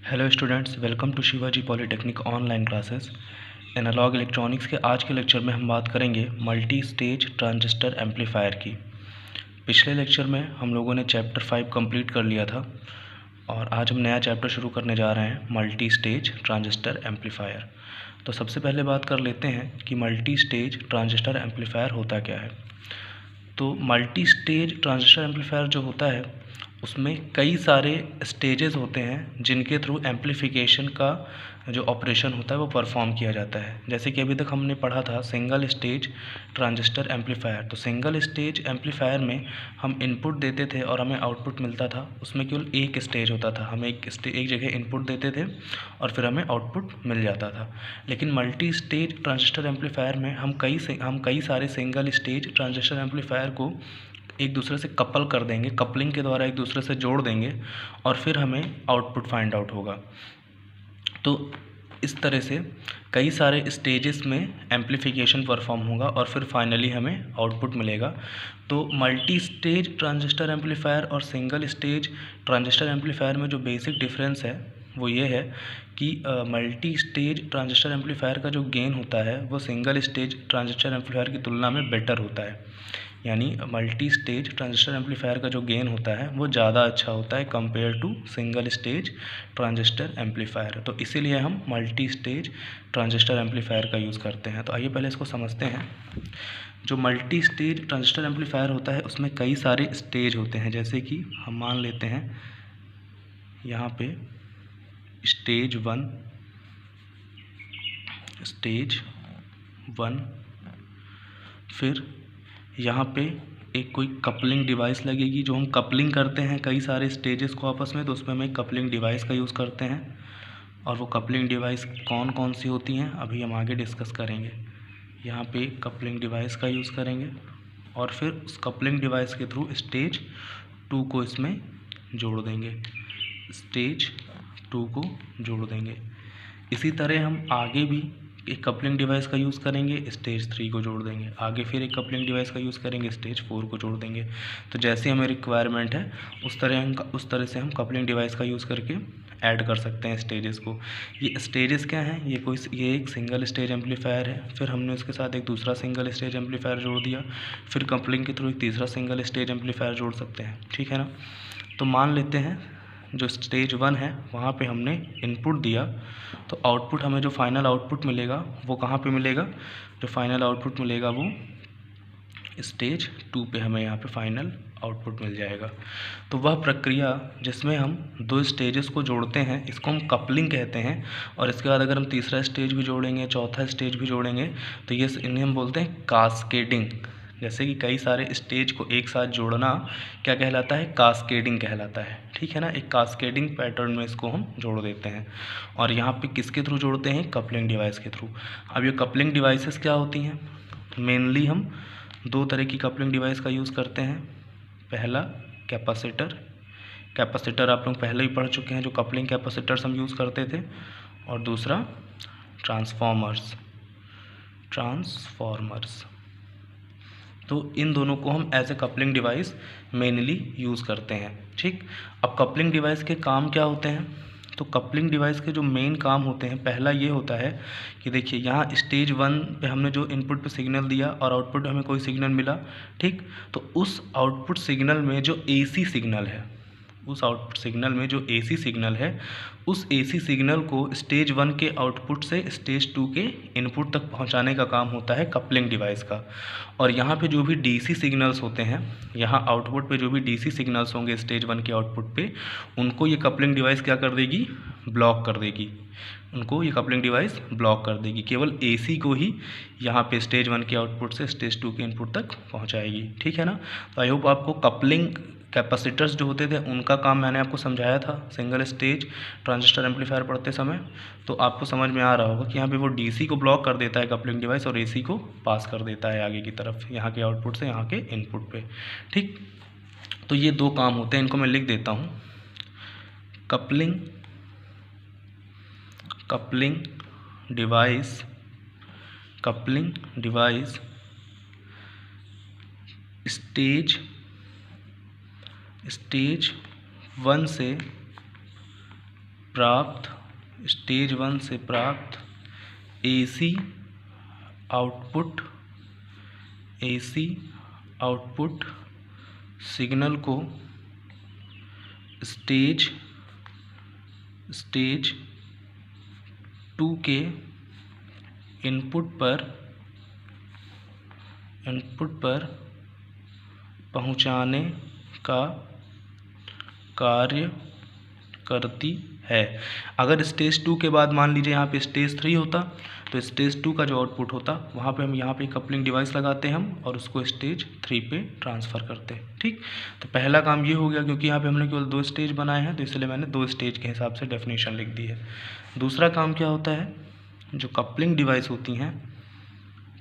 Hello students, welcome to Shivaji polytechnic online classes. Analogue electronics के आज के लेक्चर में हम बात करेंगे मल्टी स्टेज ट्रांजिस्टर एम्पलीफायर की। पिछले लेक्चर में हम लोगों ने चैप्टर 5 कंप्लीट कर लिया था और आज हम नया चैप्टर शुरू करने जा रहे हैं, मल्टी स्टेज ट्रांजिस्टर एम्पलीफायर। तो सबसे पहले बात कर लेते हैं कि मल्टी स्टेज ट्रांजिस्टर एम्पलीफायर होता क्या है। तो मल्टी स्टेज ट्रांजिस्टर एम्पलीफायर जो होता है उसमें कई सारे स्टेजेस होते हैं जिनके थ्रू एम्पलीफिकेशन का जो ऑपरेशन होता है वो परफॉर्म किया जाता है। जैसे कि अभी तक हमने पढ़ा था सिंगल स्टेज ट्रांजिस्टर एम्पलीफायर। तो सिंगल स्टेज एम्पलीफायर में हम इनपुट देते थे और हमें आउटपुट मिलता था। उसमें केवल एक स्टेज होता था, हम एक जगह इनपुट देते थे और फिर हमें आउटपुट मिल जाता था। लेकिन मल्टी स्टेज ट्रांजिस्टर एम्पलीफायर में हम कई सारे सिंगल स्टेज ट्रांजिस्टर एम्पलीफायर को एक दूसरे से कपल कर देंगे, कपलिंग के द्वारा एक दूसरे से जोड़ देंगे और फिर हमें आउटपुट फाइंड आउट होगा। तो इस तरह से कई सारे स्टेजेस में एम्पलीफिकेशन परफॉर्म होगा और फिर फाइनली हमें आउटपुट मिलेगा। तो मल्टी स्टेज ट्रांजिस्टर एम्पलीफायर और सिंगल स्टेज ट्रांजिस्टर एम्पलीफायर में जो बेसिक डिफरेंस है वो ये है कि मल्टी स्टेज ट्रांजिस्टर एम्पलीफायर का जो गेन होता है वो सिंगल स्टेज ट्रांजिस्टर एम्पलीफायर की तुलना में बेटर होता है। यानी मल्टी स्टेज ट्रांजिस्टर एम्पलीफायर का जो गेन होता है वो ज़्यादा अच्छा होता है compare to single stage transistor amplifier. तो इसीलिए हम मल्टी स्टेज ट्रांजिस्टर एम्पलीफायर का यूज़ करते हैं। तो आइए पहले इसको समझते हैं। जो मल्टी स्टेज ट्रांजिस्टर एम्पलीफायर होता है उसमें कई सारे स्टेज होते हैं। जैसे कि हम मान लेते हैं यहाँ पे स्टेज वन, फिर यहाँ पे एक कोई कपलिंग डिवाइस लगेगी। जो हम कपलिंग करते हैं कई सारे स्टेजेस को आपस में, तो उसमें हम एक कपलिंग डिवाइस का यूज़ करते हैं। और वो कपलिंग डिवाइस कौन कौन सी होती हैं अभी हम आगे डिस्कस करेंगे। यहाँ पे कपलिंग डिवाइस का यूज़ करेंगे और फिर उस कपलिंग डिवाइस के थ्रू स्टेज 2 को इसमें जोड़ देंगे, स्टेज 2 को जोड़ देंगे। इसी तरह हम आगे भी एक कपलिंग डिवाइस का यूज़ करेंगे, स्टेज 3 को जोड़ देंगे। आगे फिर एक कपलिंग डिवाइस का यूज़ करेंगे, स्टेज 4 को जोड़ देंगे। तो जैसे हमें रिक्वायरमेंट है उस तरह से हम कपलिंग डिवाइस का यूज़ करके ऐड कर सकते हैं स्टेजेस को। ये स्टेजेस क्या हैं, ये एक सिंगल स्टेज एम्पलीफायर है। फिर हमने उसके साथ एक दूसरा सिंगल स्टेज एम्पलीफायर जोड़ दिया, फिर कपलिंग के थ्रू एक तीसरा सिंगल स्टेज एम्पलीफायर जोड़ सकते हैं। ठीक है ना। तो मान लेते हैं जो स्टेज 1 है वहाँ पे हमने इनपुट दिया, तो आउटपुट हमें जो फाइनल आउटपुट मिलेगा वो कहाँ पे मिलेगा, जो फाइनल आउटपुट मिलेगा वो स्टेज 2 पे हमें यहाँ पे फाइनल आउटपुट मिल जाएगा। तो वह प्रक्रिया जिसमें हम दो स्टेजेस को जोड़ते हैं इसको हम कपलिंग कहते हैं। और इसके बाद अगर हम तीसरा स्टेज भी जोड़ेंगे, चौथा स्टेज भी जोड़ेंगे तो ये इन्हें हम बोलते हैं कास्केडिंग। जैसे कि कई सारे स्टेज को एक साथ जोड़ना क्या कहलाता है, कास्केडिंग कहलाता है। ठीक है ना। एक कास्केडिंग पैटर्न में इसको हम जोड़ देते हैं। और यहाँ पे किसके थ्रू जोड़ते हैं, कपलिंग डिवाइस के थ्रू। अब ये कपलिंग डिवाइसेस क्या होती हैं, मेनली हम दो तरह की कपलिंग डिवाइस का यूज़ करते हैं। पहला कैपेसिटर आप लोग पहले ही पढ़ चुके हैं, जो कपलिंग कैपेसिटर्स हम यूज़ करते थे। और दूसरा ट्रांसफॉर्मर्स। तो इन दोनों को हम as a coupling device mainly use करते हैं। ठीक। अब कपलिंग डिवाइस के काम क्या होते हैं, तो कपलिंग डिवाइस के जो मेन काम होते हैं, पहला ये होता है कि देखिए यहाँ स्टेज 1 पे हमने जो इनपुट पे सिग्नल दिया और आउटपुट हमें कोई सिग्नल मिला। ठीक। तो उस आउटपुट सिग्नल में जो एसी सिग्नल है, उस आउटपुट सिग्नल में जो एसी सिग्नल है, उस एसी सिग्नल को स्टेज 1 के आउटपुट से स्टेज 2 के इनपुट तक पहुंचाने का काम होता है कपलिंग डिवाइस का। और यहाँ पे जो भी डीसी सिग्नल्स होते हैं, यहाँ आउटपुट पे जो भी डीसी सिग्नल्स होंगे स्टेज 1 के आउटपुट पे, उनको ये कपलिंग डिवाइस क्या कर देगी, ब्लॉक कर देगी। उनको ये कपलिंग डिवाइस ब्लॉक कर देगी, केवल एसी को ही यहाँ पे स्टेज 1 के आउटपुट से स्टेज 2 के इनपुट तक पहुँचाएगी। ठीक है ना। तो आई होप आपको कपलिंग कैपेसिटर्स जो होते थे उनका काम मैंने आपको समझाया था सिंगल स्टेज ट्रांजिस्टर एम्पलीफायर पढ़ते समय। तो आपको समझ में आ रहा होगा कि यहाँ पे वो डीसी को ब्लॉक कर देता है कपलिंग डिवाइस और एसी को पास कर देता है आगे की तरफ, यहाँ के आउटपुट से यहाँ के इनपुट पे। ठीक। तो ये दो काम होते हैं, इनको मैं लिख देता हूँ। कपलिंग डिवाइस स्टेज 1 से प्राप्त स्टेज 1 से प्राप्त एसी आउटपुट सिग्नल को स्टेज 2 के इनपुट पर पहुंचाने का कार्य करती है। अगर स्टेज 2 के बाद मान लीजिए यहाँ पे स्टेज 3 होता, तो स्टेज 2 का जो आउटपुट होता वहाँ पे हम यहाँ पे कपलिंग डिवाइस लगाते हैं हम और उसको स्टेज 3 पे ट्रांसफ़र करते हैं। ठीक, तो पहला काम ये हो गया, क्योंकि यहाँ पे हमने केवल 2 स्टेज बनाए हैं तो इसलिए मैंने 2 स्टेज के हिसाब से डेफिनेशन लिख दी है। दूसरा काम क्या होता है, जो कपलिंग डिवाइस होती हैं,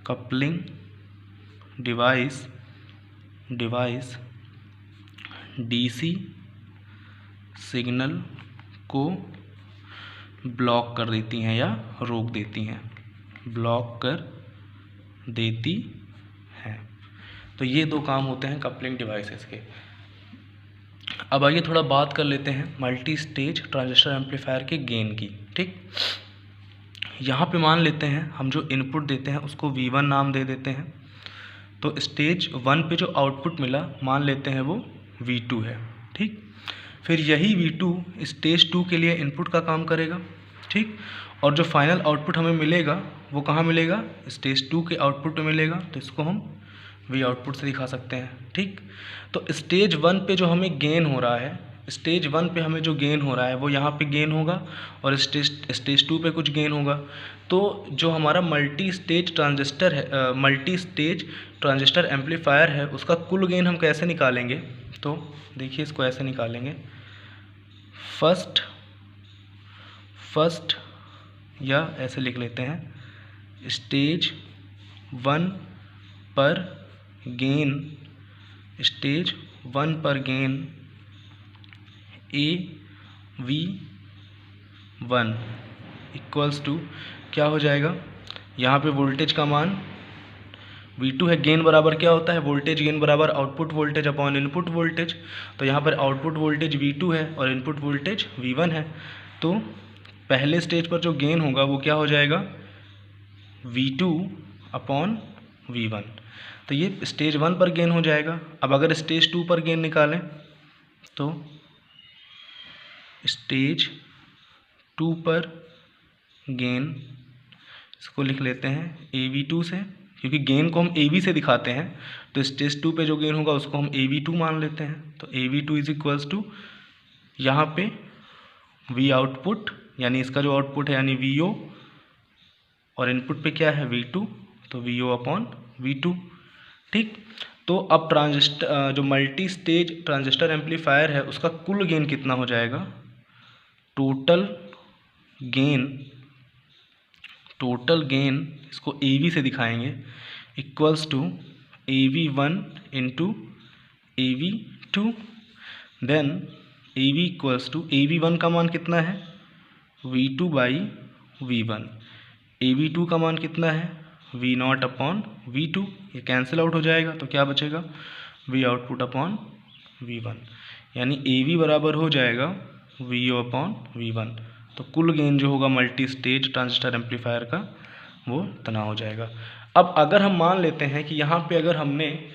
कपलिंग डिवाइस डीसी सिग्नल को ब्लॉक कर देती हैं या रोक देती हैं, ब्लॉक कर देती हैं। तो ये 2 काम होते हैं कपलिंग डिवाइसेस के। अब आइए थोड़ा बात कर लेते हैं मल्टी स्टेज ट्रांजिस्टर एम्पलीफायर के गेन की। ठीक, यहाँ पे मान लेते हैं हम जो इनपुट देते हैं उसको V1 नाम दे देते हैं। तो स्टेज 1 पे जो आउटपुट मिला मान लेते हैं वो V2 है। ठीक, फिर यही V2 स्टेज 2 के लिए इनपुट का काम करेगा। ठीक, और जो फाइनल आउटपुट हमें मिलेगा वो कहाँ मिलेगा, स्टेज 2 के आउटपुट में मिलेगा। तो इसको हम V आउटपुट से दिखा सकते हैं। ठीक, तो स्टेज 1 पे जो हमें गेन हो रहा है, स्टेज 1 पे हमें जो गेन हो रहा है वो यहाँ पे गेन होगा और स्टेज 2 पे कुछ गेन होगा। तो जो हमारा मल्टी स्टेज ट्रांजिस्टर एम्पलीफायर है उसका कुल गेन हम कैसे निकालेंगे, तो देखिए इसको ऐसे निकालेंगे। फर्स्ट या ऐसे लिख लेते हैं, स्टेज 1 पर गेन AV1 इक्वल्स टू क्या हो जाएगा, यहाँ पे वोल्टेज का मान V2 है, गेन बराबर क्या होता है, वोल्टेज गेन बराबर output voltage upon input voltage. तो यहाँ पर आउटपुट वोल्टेज V2 है और इनपुट वोल्टेज V1 है। तो पहले स्टेज पर जो गेन होगा वो क्या हो जाएगा, V2 अपॉन V1। तो ये स्टेज 1 पर गेन हो जाएगा। अब अगर स्टेज 2 पर गेन निकालें तो स्टेज 2 पर गेन, इसको लिख लेते हैं AV2 से, क्योंकि गेन को हम AV से दिखाते हैं तो स्टेज 2 पे जो गेन होगा उसको हम AV2 मान लेते हैं। तो AV2 इज इक्वल्स टू यहाँ पे V आउटपुट, यानी इसका जो आउटपुट है यानी VO, और इनपुट पे क्या है V2, तो VO अपॉन V2। ठीक, तो अब जो मल्टी स्टेज ट्रांजिस्टर एम्पलीफायर है उसका कुल गेन कितना हो जाएगा, टोटल गेन इसको AV से दिखाएंगे, equals to AV1 into AV2। Then AV equals to AV1 का मान कितना है, V2 बाई V1। AV2 का मान कितना है, V0 अपॉन V2। ये कैंसिल आउट हो जाएगा तो क्या बचेगा, V आउटपुट अपॉन V1, यानी AV बराबर हो जाएगा VO अपॉन V1। तो कुल गेन जो होगा मल्टी स्टेज ट्रांजिस्टर एम्पलीफायर का वो इतना हो जाएगा। अब अगर हम मान लेते हैं कि यहाँ पे अगर हमने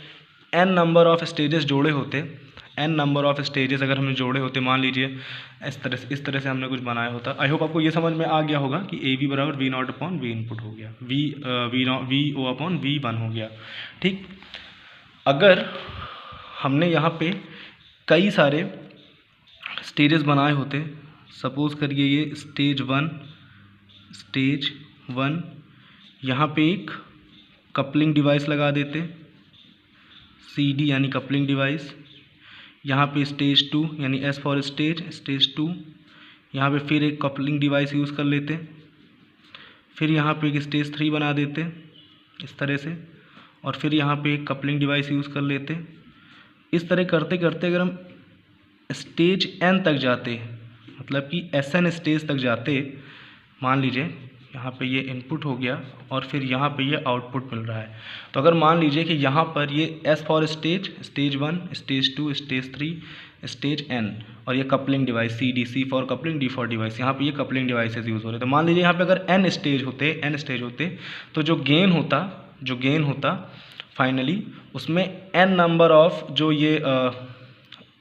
n नंबर ऑफ़ स्टेजेस जोड़े होते, n नंबर ऑफ़ स्टेजेस अगर हमने जोड़े होते, मान लीजिए इस तरह से हमने कुछ बनाया होता। आई होप आपको ये समझ में आ गया होगा कि AV बराबर V0 अपॉन V इनपुट हो गया, VO अपॉन V1 हो गया। ठीक, अगर हमने यहाँ पे कई सारे स्टेजेस बनाए होते, सपोज़ करिए ये स्टेज 1 यहाँ पे एक कपलिंग डिवाइस लगा देते, CD यानी कपलिंग डिवाइस। यहाँ पे स्टेज 2 यानी S फॉर स्टेज 2, यहाँ पे फिर एक कपलिंग डिवाइस यूज़ कर लेते, फिर यहाँ पे एक स्टेज 3 बना देते इस तरह से, और फिर यहाँ पे एक कपलिंग डिवाइस यूज़ कर लेते। इस तरह करते करते अगर हम स्टेज n तक जाते, मतलब कि SN स्टेज तक जाते, मान लीजिए यहाँ पे ये इनपुट हो गया और फिर यहाँ पे ये आउटपुट मिल रहा है। तो अगर मान लीजिए कि यहाँ पर ये S for stage 1, stage 2, stage 3, stage N और ये coupling device C for coupling, D for device, यहाँ पे ये कपलिंग डिवाइसेस यूज़ हो रहे। तो मान लीजिए यहाँ पे अगर N स्टेज होते तो जो गेन होता फाइनली उसमें N नंबर ऑफ जो ये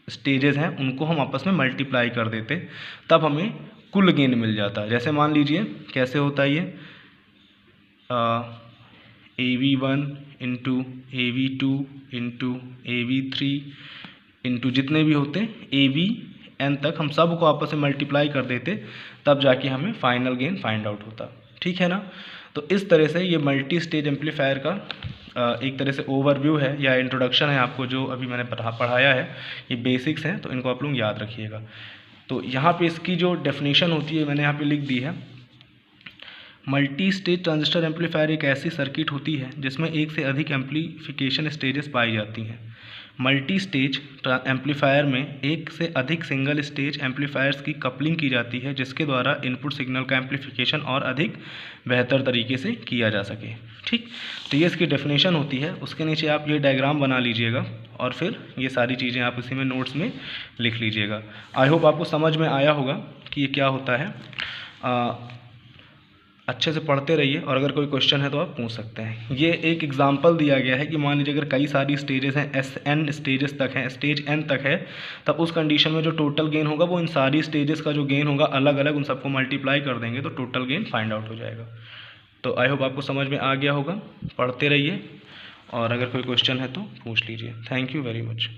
स्टेजेस हैं उनको हम आपस में मल्टीप्लाई कर देते, तब हमें कुल गेन मिल जाता है। जैसे मान लीजिए कैसे होता है ये AV1 into AV2 into AV3 into जितने भी होते AVN तक हम सब को आपस में मल्टीप्लाई कर देते, तब जाके हमें फाइनल गेन फाइंड आउट होता। ठीक है ना। तो इस तरह से ये मल्टी स्टेज एम्पलीफायर का एक तरह से ओवरव्यू है या इंट्रोडक्शन है आपको, जो अभी मैंने पढ़ाया है। ये बेसिक्स हैं तो इनको आप लोग याद रखिएगा। तो यहाँ पे इसकी जो डेफिनेशन होती है मैंने यहाँ पे लिख दी है। मल्टी स्टेज ट्रांजिस्टर एम्पलीफायर एक ऐसी सर्किट होती है जिसमें एक से अधिक एम्पलीफिकेशन स्टेजेस पाई जाती हैं। मल्टी स्टेज एम्पलीफायर में एक से अधिक सिंगल स्टेज एम्पलीफायर्स की कपलिंग की जाती है, जिसके द्वारा इनपुट सिग्नल का एम्पलीफिकेशन और अधिक बेहतर तरीके से किया जा सके। ठीक, तो ये इसकी डेफिनेशन होती है। उसके नीचे आप ये डायग्राम बना लीजिएगा और फिर ये सारी चीज़ें आप इसी में नोट्स में लिख लीजिएगा। आई होप आपको समझ में आया होगा कि ये क्या होता है। अच्छे से पढ़ते रहिए और अगर कोई क्वेश्चन है तो आप पूछ सकते हैं। ये एक एग्जांपल दिया गया है कि मान लीजिए अगर कई सारी स्टेजेस हैं, SN स्टेजेस तक हैं, स्टेज N तक है, तब उस कंडीशन में जो टोटल गेन होगा वो इन सारी स्टेजेस का जो गेन होगा अलग अलग उन सबको मल्टीप्लाई कर देंगे तो टोटल गेन फाइंड आउट हो जाएगा। तो आई होप आपको समझ में आ गया होगा। पढ़ते रहिए और अगर कोई क्वेश्चन है तो पूछ लीजिए। Thank you very much.